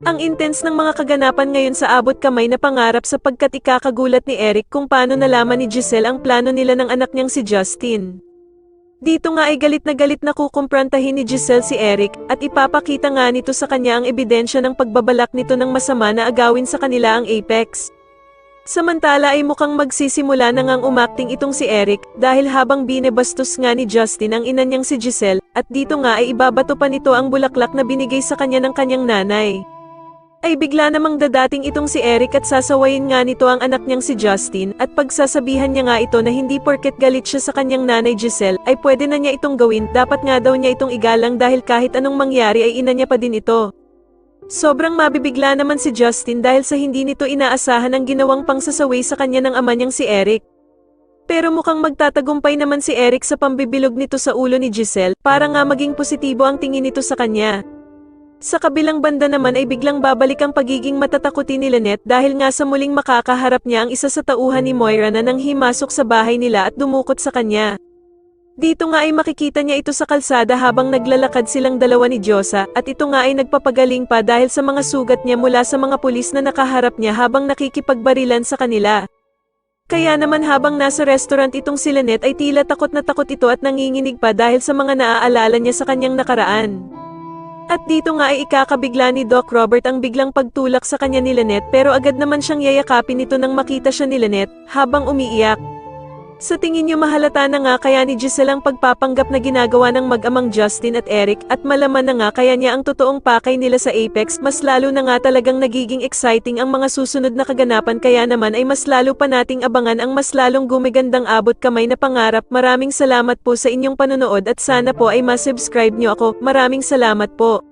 Ang intense ng mga kaganapan ngayon sa abot kamay na pangarap sapagkat ikakagulat ni Eric kung paano nalaman ni Giselle ang plano nila ng anak niyang si Justin. Dito nga ay galit na kukumprantahin ni Giselle si Eric at ipapakita nga nito sa kanya ang ebidensya ng pagbabalak nito ng masama na agawin sa kanila ang Apex. Samantala ay mukhang magsisimula na ngang umakting itong si Eric dahil habang binebastos nga ni Justin ang ina niyang si Giselle at dito nga ay ibabato pa nito ang bulaklak na binigay sa kanya ng kanyang nanay. Ay bigla namang dadating itong si Eric at sasawayin nga nito ang anak niyang si Justin at pagsasabihan niya nga ito na hindi porket galit siya sa kanyang nanay Giselle ay pwede na niya itong gawin, dapat nga daw niya itong igalang dahil kahit anong mangyari ay ina niya pa din ito. Sobrang mabibigla naman si Justin dahil sa hindi nito inaasahan ang ginawang pangsasaway sa kanya ng ama niyang si Eric. Pero mukhang magtatagumpay naman si Eric sa pambibilog nito sa ulo ni Giselle para nga maging positibo ang tingin nito sa kanya. Sa kabilang banda naman ay biglang babalik ang pagiging matatakutin ni Lynette dahil nga sa muling makakaharap niya ang isa sa tauhan ni Moira na nang himasok sa bahay nila at dumukot sa kanya. Dito nga ay makikita niya ito sa kalsada habang naglalakad silang dalawa ni Diyosa at ito nga ay nagpapagaling pa dahil sa mga sugat niya mula sa mga pulis na nakaharap niya habang nakikipagbarilan sa kanila. Kaya naman habang nasa restaurant itong si Lynette ay tila takot na takot ito at nanginginig pa dahil sa mga naaalala niya sa kanyang nakaraan. At dito nga ay ikakabigla ni Doc Robert ang biglang pagtulak sa kanya ni Lynette pero agad naman siyang yayakapin nito nang makita siya ni Lynette habang umiiyak. Sa tingin niyo mahalata na nga kaya ni Giselle ang pagpapanggap na ginagawa ng mag-amang Justin at Eric at malaman na nga kaya niya ang totoong pakay nila sa Apex, mas lalo na nga talagang nagiging exciting ang mga susunod na kaganapan kaya naman ay mas lalo pa nating abangan ang mas lalong gumigandang abot kamay na pangarap. Maraming salamat po sa inyong panonood at sana po ay ma-subscribe niyo ako. Maraming salamat po.